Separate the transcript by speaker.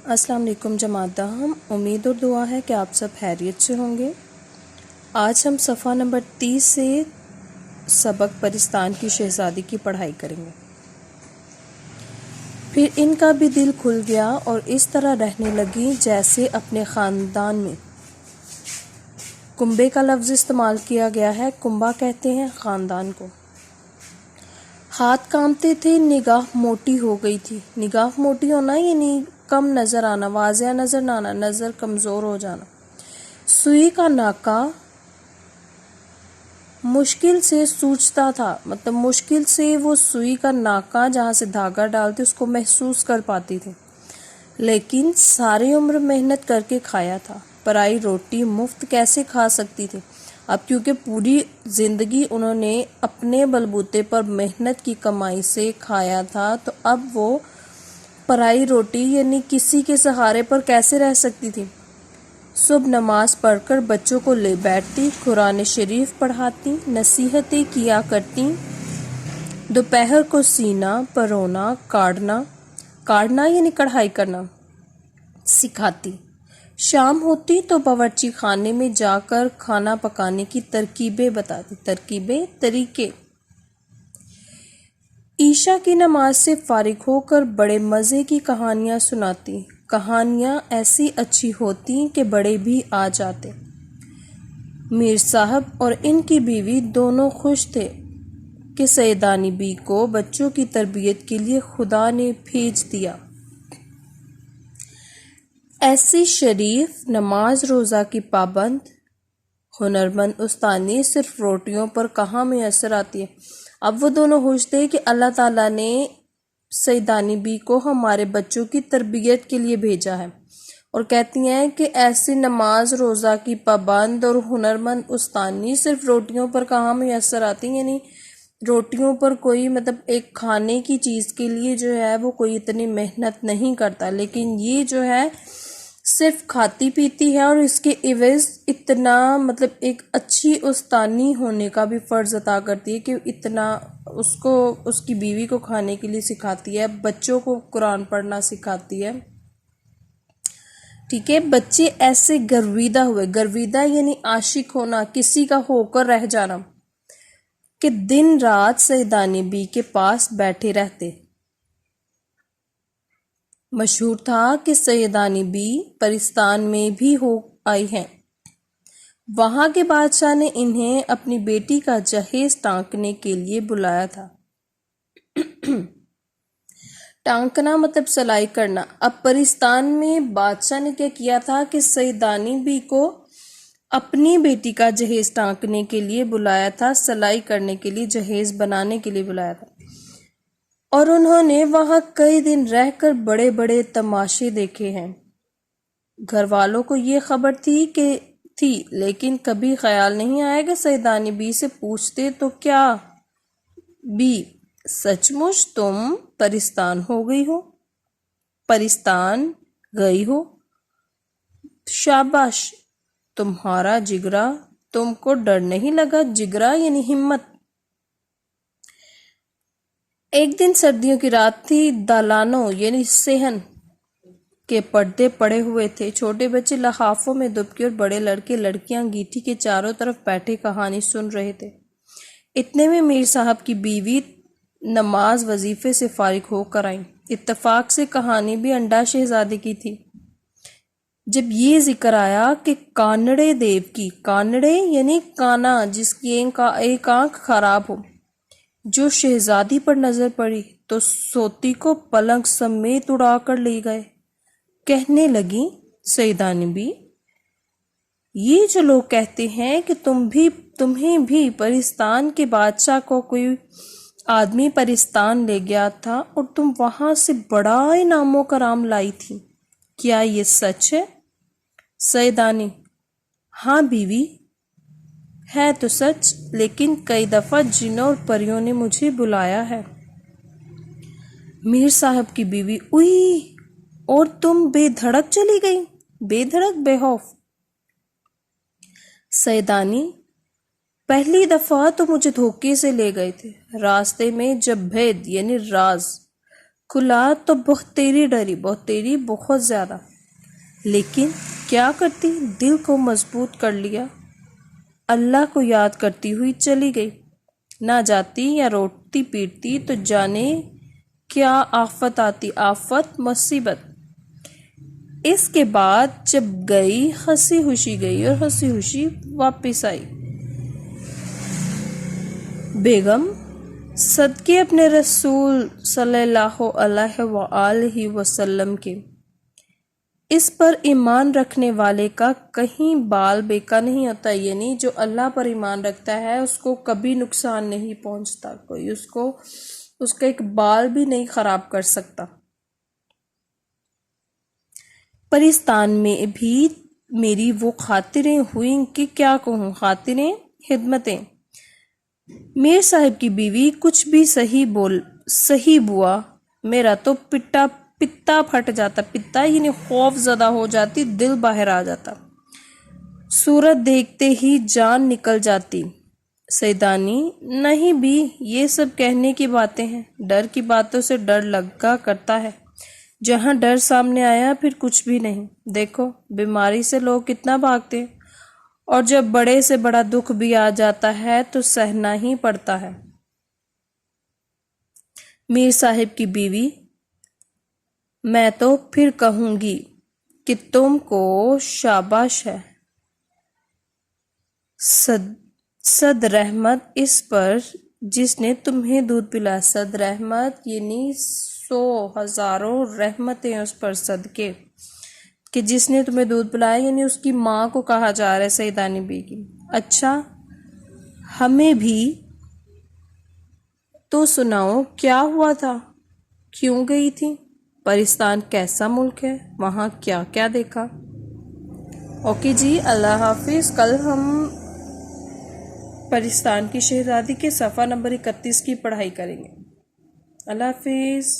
Speaker 1: السلام علیکم جماعت ہم امید اور دعا ہے کہ آپ سب خیریت سے ہوں گے۔ آج ہم صفحہ نمبر 30 سے سبق پرستان کی شہزادی کی پڑھائی کریں گے۔ پھر ان کا بھی دل کھل گیا اور اس طرح رہنے لگی جیسے اپنے خاندان میں۔ کنبے کا لفظ استعمال کیا گیا ہے۔ کنبہ کہتے ہیں خاندان کو۔ ہاتھ کانپتے تھے، نگاہ موٹی ہو گئی تھی۔ نگاہ موٹی ہونا یعنی کم نظر آنا، واضح نظر نہ آنا، نظر کمزور ہو جانا۔ سوئی کا ناکا مشکل سے سوچتا تھا، مطلب مشکل سے وہ سوئی کا ناکا جہاں سے دھاگا ڈالتے اس کو محسوس کر پاتی تھی، لیکن ساری عمر محنت کر کے کھایا تھا، پرائی روٹی مفت کیسے کھا سکتی تھی؟ اب کیونکہ پوری زندگی انہوں نے اپنے بلبوتے پر محنت کی کمائی سے کھایا تھا، تو اب وہ پرائی روٹی یعنی کسی کے سہارے پر کیسے رہ سکتی تھی؟ صبح نماز پڑھ کر بچوں کو لے بیٹھتی، قرآن شریف پڑھاتی، نصیحتیں کیا کرتی، دوپہر کو سینا پرونا کاٹنا یعنی کڑھائی کرنا سکھاتی، شام ہوتی تو باورچی خانے میں جا کر کھانا پکانے کی ترکیبیں بتاتی، طریقے۔ عشاء کی نماز سے فارغ ہو کر بڑے مزے کی کہانیاں سناتی، کہانیاں ایسی اچھی ہوتی کہ بڑے بھی آ جاتے۔ میر صاحب اور ان کی بیوی دونوں خوش تھے کہ سیدانی بی کو بچوں کی تربیت کے لیے خدا نے بھیج دیا۔ ایسی شریف، نماز روزہ کی پابند، ہنرمند استانی صرف روٹیوں پر کہاں میسر آتی ہے۔ اب وہ دونوں خوش تھے کہ اللہ تعالیٰ نے سیدانی بی کو ہمارے بچوں کی تربیت کے لیے بھیجا ہے، اور کہتی ہیں کہ ایسی نماز روزہ کی پابند اور ہنرمند استانی صرف روٹیوں پر کہاں میسر آتی، یعنی روٹیوں پر کوئی مطلب ایک کھانے کی چیز کے لیے جو ہے وہ کوئی اتنی محنت نہیں کرتا، لیکن یہ جو ہے صرف کھاتی پیتی ہے اور اس کے عوض اتنا مطلب ایک اچھی استانی ہونے کا بھی فرض ادا کرتی ہے کہ اتنا اس کی بیوی کو کھانے کے لیے سکھاتی ہے، بچوں کو قرآن پڑھنا سکھاتی ہے۔ ٹھیک ہے، بچے ایسے گرویدہ یعنی عاشق ہونا، کسی کا ہو کر رہ جانا، کہ دن رات سیدانی بی کے پاس بیٹھے رہتے۔ مشہور تھا کہ سیدانی بی پرستان میں بھی ہو آئی ہیں۔ وہاں کے بادشاہ نے انہیں اپنی بیٹی کا جہیز ٹانکنے کے لیے بلایا تھا۔ ٹانکنا مطلب سلائی کرنا۔ اب پرستان میں بادشاہ نے کیا کیا تھا کہ سیدانی بی کو اپنی بیٹی کا جہیز ٹانکنے کے لیے بلایا تھا، سلائی کرنے کے لیے، جہیز بنانے کے لیے بلایا تھا، اور انہوں نے وہاں کئی دن رہ کر بڑے بڑے تماشے دیکھے ہیں۔ گھر والوں کو یہ خبر تھی لیکن کبھی خیال نہیں آیا کہ سیدانی بی سے پوچھتے تو کیا بی سچ مچ تم پرستان گئی ہو؟ شاباش تمہارا جگرا، تم کو ڈر نہیں لگا؟ جگرا یعنی ہمت۔ ایک دن سردیوں کی رات تھی، دالانوں یعنی صحن کے پردے پڑے ہوئے تھے، چھوٹے بچے لحافوں میں دبکے اور بڑے لڑکے لڑکیاں گیٹھی کے چاروں طرف بیٹھے کہانی سن رہے تھے۔ اتنے میں میر صاحب کی بیوی نماز وظیفے سے فارغ ہو کر آئیں۔ اتفاق سے کہانی بھی انڈا شہزادے کی تھی۔ جب یہ ذکر آیا کہ کانڑے دیو کی، کانڑے یعنی کانا جس کی ایک آنکھ خراب ہو، جو شہزادی پر نظر پڑی تو سوتی کو پلنگ سمیت اڑا کر لے گئے۔ کہنے لگی، سیدانی بی، یہ جو لوگ کہتے ہیں کہ تمہیں بھی پرستان کے بادشاہ کو کوئی آدمی پرستان لے گیا تھا اور تم وہاں سے بڑا انعام و کرام لائی تھی، کیا یہ سچ ہے؟ سیدانی، ہاں بیوی، ہے تو سچ، لیکن کئی دفعہ جنوں اور پریوں نے مجھے بلایا ہے۔ میر صاحب کی بیوی، اوئی، اور تم بے دھڑک چلی گئی؟ بے دھڑک، بے خوف؟ سیدانی، پہلی دفعہ تو مجھے دھوکے سے لے گئے تھے، راستے میں جب بھید یعنی راز کھلا تو بہت تیری ڈری، بہت تیری، بہت زیادہ، لیکن کیا کرتی، دل کو مضبوط کر لیا، اللہ کو یاد کرتی ہوئی چلی گئی۔ نہ جاتی یا روٹتی پیٹتی تو جانے کیا آفت آتی، آفت، مصیبت۔ اس کے بعد جب گئی، ہنسی خوشی گئی اور ہنسی خوشی واپس آئی۔ بیگم صدقے اپنے رسول صلی اللہ علیہ وآلہ وسلم کے، اس پر ایمان رکھنے والے کا کہیں بال بیکا نہیں ہوتا، یعنی جو اللہ پر ایمان رکھتا ہے اس کو کبھی نقصان نہیں پہنچتا، کوئی اس کا ایک بال بھی نہیں خراب کر سکتا۔ پرستان میں بھی میری وہ خاطریں ہوئیں کہ کیا کہوں، خاطریں، خدمتیں۔ میر صاحب کی بیوی کچھ بھی صحیح بوا، میرا تو پتا پھٹ جاتا، پتا یعنی خوف زدہ ہو جاتی، دل باہر آ جاتا، صورت دیکھتے ہی جان نکل جاتی۔ سیدانی نہیں بھی، یہ سب کہنے کی باتیں ہیں، ڈر کی باتوں سے ڈر لگا کرتا ہے، جہاں ڈر سامنے آیا پھر کچھ بھی نہیں۔ دیکھو بیماری سے لوگ کتنا بھاگتے ہیں، اور جب بڑے سے بڑا دکھ بھی آ جاتا ہے تو سہنا ہی پڑتا ہے۔ میر صاحب کی بیوی، میں تو پھر کہوں گی کہ تم کو شاباش ہے، صد رحمت اس پر جس نے تمہیں دودھ پلایا، صد رحمت یعنی 100 ہزاروں رحمتیں اس پر صدقے کہ جس نے تمہیں دودھ پلایا، یعنی اس کی ماں کو کہا جا رہا ہے سیدانی بیگم۔ اچھا ہمیں بھی تو سناؤ، کیا ہوا تھا، کیوں گئی تھی، پرستان کیسا ملک ہے، وہاں کیا کیا دیکھا؟ اوکے جی، اللہ حافظ۔ کل ہم پرستان کی شہزادی کے صفحہ نمبر 31 کی پڑھائی کریں گے۔ اللہ حافظ۔